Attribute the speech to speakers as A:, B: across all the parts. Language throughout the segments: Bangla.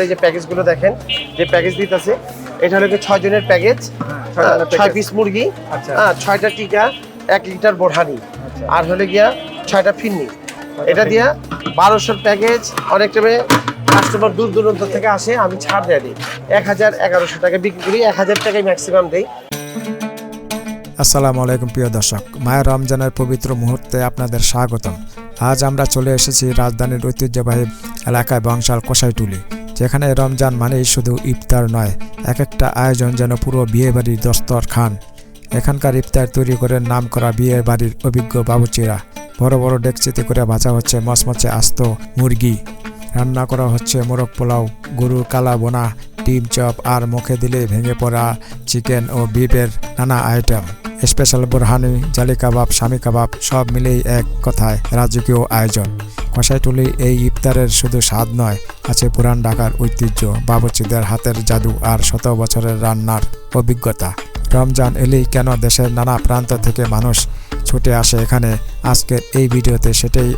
A: এই যে প্যাকেজগুলো দেখেন, যে প্যাকেজ দিতেছে এটা হলো 6 জনের প্যাকেজ, 6 পিস মুরগি, 6টা টিকা, 1 লিটার বোরহানি, আর হলে গিয়া 6টা ফিন্নি। এটা দিয়া 1200 প্যাকেজ। অনেক টাইমে কাস্টমার দূর দূরান্ত থেকে আসে, আমি ছাড় দিয়ে দিই 1000-1100 টাকা বিক্রি করি, 1000 টাকায় ম্যাক্সিমাম দেই।
B: আসসালামু আলাইকুম প্রিয় দর্শক, মায়ের রমজানের পবিত্র মুহূর্তে আপনাদের স্বাগতম। আজ আমরা চলে এসেছি রাজধানীর ঐতিহ্যবাহী এলাকায় বংশাল কসাইটুলি, যেখানে রমজান মানেই শুধু ইফতার নয়, এক একটা আয়োজন যেন পুরো বিয়েবাড়ির দস্তরখান। এখানকার ইফতার তৈরি করে নাম করা বিয়ে বাড়ির অভিজ্ঞ বাবুচিরা। বড় বড় ডেকচিতে করে ভাজা হচ্ছে মচমচে আস্ত মুরগি, রান্না করা হচ্ছে মোরগ পোলাও, গরুর কালা বোনা, ডিম চপ, আর মুখে দিলে ভেঙে পড়া চিকেন ও বিফের নানা আইটেম। স্পেশাল বোরহানি, জালি কাবাব, স্বামী কাবাব, সব মিলেই এক কথায় রাজকীয় আয়োজন। কসাইটুলি এই ইফতারের শুধু স্বাদ নয়, আছে পুরান ঢাকার ঐতিহ্য, বাবুচিদের হাতের জাদু আর শত বছরের রান্নার অভিজ্ঞতা। রমজান এলেই কেন দেশের নানা প্রান্ত থেকে মানুষ ছুটে আসে এখানে, আজকের এই ভিডিওতে সেটাই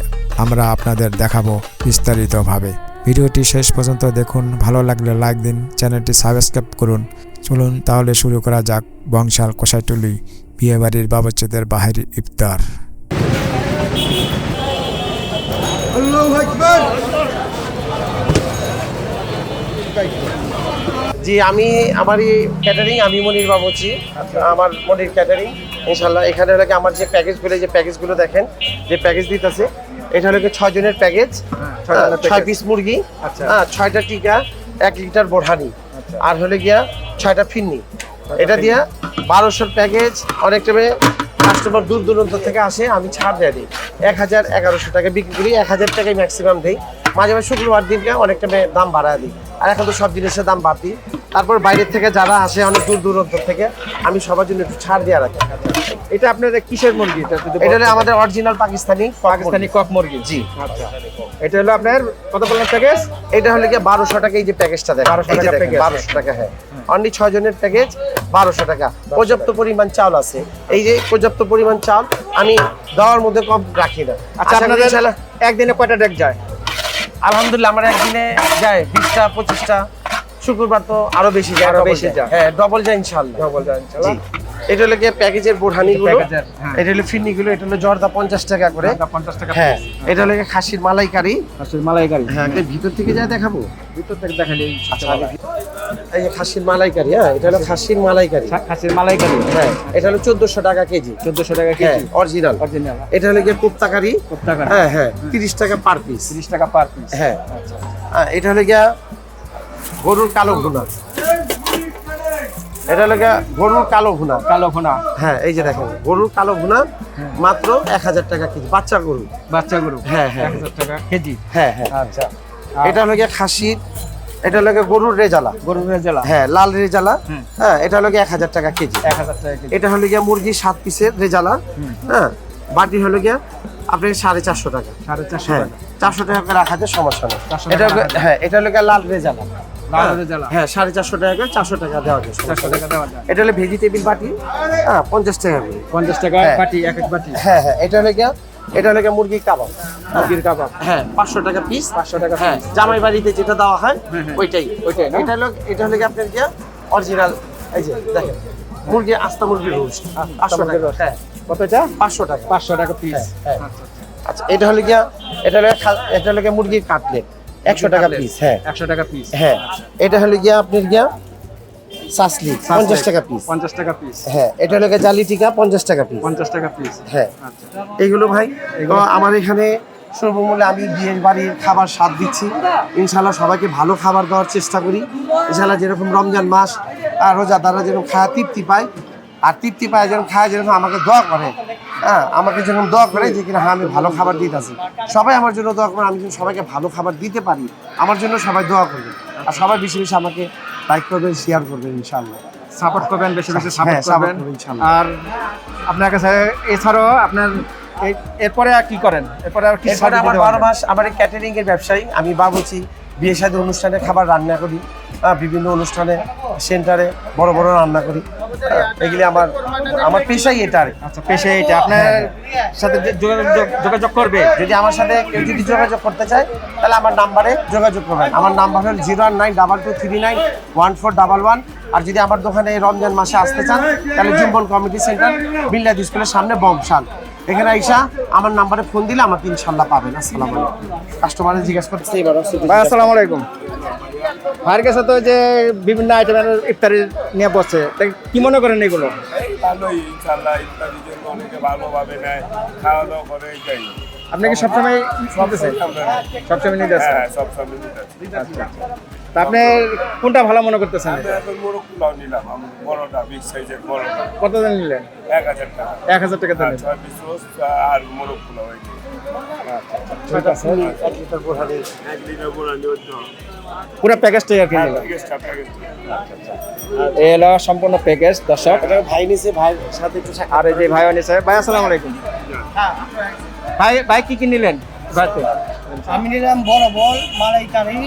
B: আমরা আপনাদের দেখাবো বিস্তারিতভাবে। ভিডিওটি শেষ পর্যন্ত দেখুন, ভালো লাগলে লাইক দিন, চ্যানেলটি সাবস্ক্রাইব করুন। চলুন তাহলে শুরু করা যাক বংশাল কসাইটুলি বিয়েবাড়ির বাবুচিদের বাহির ইফতার।
A: জি, আমি আমারই ক্যাটারিং, আমি মনির বাবুচি, আমার মনির ক্যাটারিং ইনশাল্লাহ। এখানে হলো আমার যে প্যাকেজগুলো দেখেন, যে প্যাকেজ দিতেছে এটা হলো 6 জনের প্যাকেজ, 6 পিস মুরগি, 6টা টিকা, 1 লিটার বোরহানি, আর হলে গিয়া 6টা ফিন্নি। এটা দিয়া 1200 প্যাকেজ। অনেক টাইমে কাস্টমার দূর দূরান্ত থেকে আসে, আমি ছাড় দিয়ে দিই 1000-1100 টাকা বিক্রি করি, 1000 টাকায় ম্যাক্সিমাম দেই। মাঝে মাঝে শুক্রবার দিনকে অনেক টাইমে দাম বাড়ায় দিই, আর এখন তো সব জিনিসের দাম বাড়তি। তারপর বাইরের থেকে যারা আসে অনেক দূর দূরান্ত থেকে, আমি সবার জন্য একটু ছাড় দিয়ে রাখি।
C: এটা আপনাদের কিসের মুরগি?
A: এটা হলো আমাদের অরিজিনাল পাকিস্তানি
C: কক মুরগি।
A: জি,
C: আচ্ছা, এটা হলো আপনার কত বললেন প্যাকেজ?
A: এটা হলো 1200 টাকা। এই যে প্যাকেজটা দেখেন, 1200 টাকা। হ্যাঁ, অনলি 6 জনের প্যাকেজ, 1200 টাকা। পর্যাপ্ত পরিমাণ চাল আছে, এই যে পর্যাপ্ত পরিমাণ চাল, আমি দেওয়ার মধ্যে কম রাখি না।
C: আচ্ছা, আপনাদের একদিনে কয়টা ডেক যায়?
A: আলহামদুলিল্লাহ আমার একদিনে যায় 20টা 25টা, শুক্রবার তো আরো বেশি যায়। হ্যাঁ, ডবল যায় ইনশাআল্লাহ। জি, এটা হলো প্যাকেজের বোরহানিগুলো, এটা হলো ফিন্নিগুলো, এটা হলো জর্দা 50 টাকা করে।
C: 50 টাকা।
A: হ্যাঁ, এটা হলো খাসির মালাইকারি।
C: খাসির মালাইকারি,
A: হ্যাঁ, ভিতর থেকে যা দেখাবো,
C: ভিতর থেকে দেখালে।
A: আচ্ছা, এই যে খাসির মালাইকারি। হ্যাঁ, এটা হলো খাসির মালাইকারি।
C: খাসির মালাইকারি,
A: হ্যাঁ, এটা হলো 1400 টাকা কেজি।
C: 1400 টাকা কেজি
A: অরিজিনাল। এটা হলো কোপ্তাকারি। হ্যাঁ হ্যাঁ, 30 টাকা পার পিস।
C: 30 টাকা পার পিস।
A: হ্যাঁ,
C: আচ্ছা।
A: এটা হলো গরুর কালো ভুনা। এটা হলো গরুর কালো ভুনা।
C: কালো ভুনা,
A: হ্যাঁ, এই যে দেখেন গরুর কালো ভুনা, মাত্র 1000 টাকা কেজি। বাচ্চা গরু,
C: বাচ্চা গরু।
A: হ্যাঁ হ্যাঁ,
C: 1000 টাকা কেজি।
A: হ্যাঁ হ্যাঁ।
C: আচ্ছা,
A: এটা হলো খাসির, এটা হলো গরুর রেজালা।
C: গরুর রেজালা,
A: হ্যাঁ, লাল রেজালা। হ্যাঁ, এটা হলো 1000 টাকা কেজি।
C: 1000 টাকা কেজি।
A: এটা হলো মুরগি 7 পিসের রেজালা। হ্যাঁ, বাটি হলো আপনার 450 টাকা।
C: 450
A: হ্যাঁ,
C: টাকা।
A: 400 টাকা করে রাখাতে সমস্যা নেই।
C: 400
A: এটা
C: টাকা।
A: হ্যাঁ, এটা হলো লাল রেজালা।
C: লাল রেজালা,
A: হ্যাঁ, 450 টাকা করে 400 টাকা দেওয়া যায়।
C: 400 টাকা দেওয়া যায়।
A: এটা হলো ভেজিটেবিল বাটি, হ্যাঁ, 50 টাকা করে।
C: 50 টাকা
A: হ্যাঁ।
C: বাটি, এক এক বাটি।
A: হ্যাঁ হ্যাঁ, এটা হলো মুরগির কাবাব।
C: মুরগির কাবাব,
A: হ্যাঁ, 500 টাকা পিস।
C: 500 টাকা।
A: হ্যাঁ, জামাই বাড়িতে যেটা দেওয়া হয় ওইটাই।
C: না?
A: এটা হলো আপনার অরিজিনাল। এই যে দেখেন, মুরগি আস্তা মুরগির রোস্ট 500 টাকা। হ্যাঁ,
C: কত এটা?
A: 500 টাকা।
C: 500 টাকা পিস।
A: হ্যাঁ। আচ্ছা, এটা হলো মুরগির কাটলেট 100 টাকা পিস। হ্যাঁ,
C: 100 টাকা পিস।
A: হ্যাঁ, এটা হলো আপনার সাসলি 50 টাকা পিস।
C: 50 টাকা পিস।
A: হ্যাঁ, এটা হলো জালি টিকা 50 টাকা পিস।
C: 50 টাকা পিস।
A: হ্যাঁ,
C: আচ্ছা।
A: এইগুলো ভাই আমার এখানে সর্বমূল্যে আমি বিয়ের বাড়ির খাবার স্বাদ দিচ্ছি। ইনশাল্লাহ সবাইকে ভালো খাবার দেওয়ার চেষ্টা করি। ইনশাল্লাহ যেরকম রমজান মাস আর রোজাদাররা যেরকম খাওয়া তৃপ্তি পায়, আর তৃপ্তি পায় যেরকম খায়, যেরকম আমাকে দোয়া করে, হ্যাঁ, আমাকে যেরকম দোয়া করে যে কিনা হ্যাঁ আমি ভালো খাবার দিতেছি। সবাই আমার জন্য দোয়া করে, আমি যেন সবাইকে ভালো খাবার দিতে পারি, আমার জন্য সবাই দোয়া করবে। আর সবাই বেশি বেশি আমাকে লাইক করবেন, শেয়ার করবেন, ইনশাল্লাহ
C: সাপোর্ট করবেন, বেশি বেশি
A: হ্যাঁ,
C: সাপোর্ট করবেন
A: ইনশাল্লাহ।
C: আর আপনার কাছে এছাড়াও আপনার এরপরে আর কি করেন? এরপরে আর কি?
A: আমার 12 মাস আমার ক্যাটারিং এর ব্যবসায়ী। আমি বাবুচি, বিয়ে শাদী অনুষ্ঠানে খাবার রান্না করি, বিভিন্ন অনুষ্ঠানে সেন্টারে বড় বড় রান্না করি। এগুলি আমার আমার পেশাই এটা আর কি।
C: আচ্ছা পেশা এটা আপনার সাথে যে যোগাযোগ করবে
A: যদি আমার সাথে কেউ যদি যোগাযোগ করতে চায় তাহলে আমার নাম্বারে যোগাযোগ করবেন। আমার নাম্বার হল 01922391411। আর যদি আমার দোকানে রমজান মাসে আসতে চান তাহলে জুম্বন কমিউনিটি সেন্টার বিল্লাদ স্কুলের সামনে বমশাল, এখানে আইসা আমার নাম্বারে ফোন দিলে আমাকে ইনশাল্লাহ পাবেন। আসসালামু আলাইকুম। কাস্টমারে জিজ্ঞাসা করতে
C: ভাই আসসালামু আলাইকুম। ভাইয়ের কাছে তো যে বিভিন্ন আইটেমের ইফতারি নিয়ে বসছে, তা কি মনে করেন এগুলো?
D: ভালোই ইনশাআল্লাহ, ইত্যাদির জন্য অনেকে ভালোভাবে নেয়, খাওয়া দাওয়া করে এটাই।
C: আপনি কি সবসময় নিতেছেন? সবসময় নিতে আসেন?
D: হ্যাঁ, সব সামনে দিতে আছে।
C: তা আপনি কোনটা ভালো মনে করতেছেন?
D: আমি এখন মোরগ পোলাও নিলাম, আমি বড়টা, বিগ সাইজের বড়টা,
C: কত দিন নিলেন?
D: 1000 টাকা।
C: 1000 টাকা দিলেন।
D: 6 পিস রোস্ট আর মোরগ পোলাও এই যে।
C: ঠিক আছে।
D: 1 লিটার বোরানি হতো।
C: পুরো প্যাকেজটাই আর কি নিলেন।
D: প্যাকেজটা।
C: এই হলো সম্পূর্ণ প্যাকেজ দর্শক।
A: ভাই নিছে, ভাইয়ের সাথে একটু সাক্ষাৎ
C: আর এই যে ভাই আনিছে, ভাই আসসালামু আলাইকুম। ভাই কি নিলেন? ভাইতে
E: আমি নিলাম বড় বল, মালাইকারি,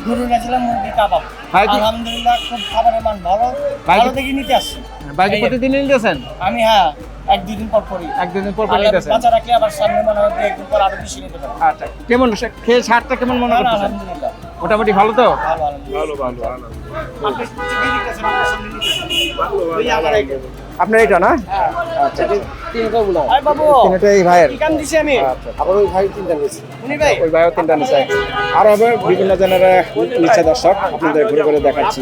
E: গরু নিয়েছিলাম মুরগি কাবাব।
C: ভাই কি-
E: আলহামদুলিল্লাহ খুব খাবারের মান ভালো,
C: ভাই কি-
E: ভালো দেখে নিতে আসছি।
C: ভাই কি প্রতিদিন নিতেছেন?
E: আমি হ্যাঁ 1-2 দিন পর পরই
C: একদিন পর
E: আর
C: নিতেছেন?
E: বাচ্চা রাখলে আবার সামনে মনে হয় 1 দিন পর আরো বেশি নিতে পারবো।
C: আচ্ছা কেমন খেয়ে স্বাদটা কেমন মনে করতেছেন?
E: আলহামদুলিল্লাহ
C: মোটামুটি ভালো তো?
E: ভালো আলহামদুলিল্লাহ।
D: ভালো।
E: আপনি কি নিতেছেন? আপনার সামনে নিতেছেন? ওই আমার এই
C: আপনার এইটা না?
E: আচ্ছা আরে বাবু
C: তিনটাই ভাইয়ের।
E: কি কাম দিছি আমি?
A: আবার ওই ভাই চিন্তা নিয়েছে।
E: উনি ভাই
C: ওই ভাইও তিনটা নিচে। আর হবে বিভিন্ন জনের নিচে দর্শক, আপনাদের ঘুরে ঘুরে দেখাচ্ছি।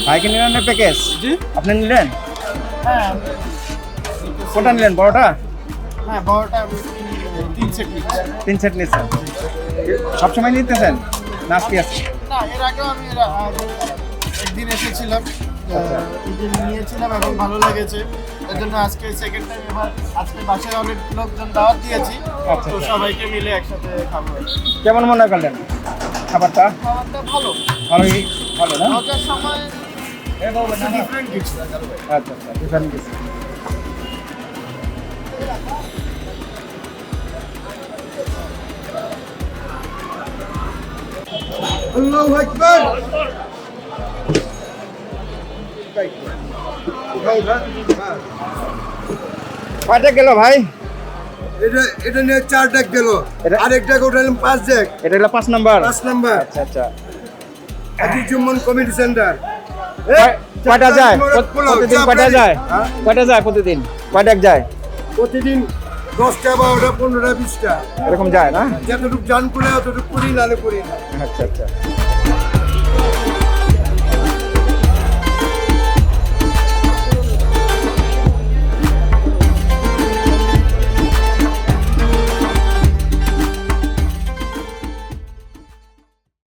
C: ভাই কি নিলেন প্যাকেজ? আপনি নিলেন?
E: হ্যাঁ
C: কোনটা নিলেন? বড়টা?
E: হ্যাঁ বড়টা 3 সেট নিচ্ছি।
C: 3 সেট নিচ্ছেন? সবসময় নিতেছেন না আজকে আছে?
E: না এর আগেও আমি একদিন এসেছিলাম, নিয়েছিলাম এবং ভালো লেগেছে, এর জন্য আজকে সেকেন্ড টাইম এবার আজকে বাসায় অনেক লোকজন দাওয়াত দিয়েছি,
C: আচ্ছা,
E: তো
C: আচ্ছা।
E: সবাইকে মিলে একসাথে খাবো।
C: কেমন মনে করলেন খাবারটা?
E: খাবারটা ভালো,
C: ভালোই, ভালো না?
E: মজার সময় ডিফারেন্ট কিছু।
C: আচ্ছা আচ্ছা, ডিফারেন্ট কিছু।
F: আল্লাহু আকবার।
C: কয়টা গেল ভাই?
F: এটা নিয়ে 4 ডেক গেল,
C: এটা-
F: আরেক ডেক উঠালাম 5 ডেক,
C: এটা হলো 5 নাম্বার।
F: 5 নাম্বার
C: আচ্ছা আচ্ছা।
F: Jummon committee centre.
C: কয়টা যায়
F: পোলাও,
C: প্রতিদিন?
F: চাপ
C: কয়টা
F: ready।
C: যায়?
F: হ্যাঁ?
C: কয়টা যায় প্রতিদিন? কয়টা যায়?
F: প্রতিদিন 10টা 12টা 15টা 20টা,
C: এরকম যায় না?
F: যতটুকু জান করে অতটুকু করি, নালে করি না।
C: আচ্ছা আচ্ছা।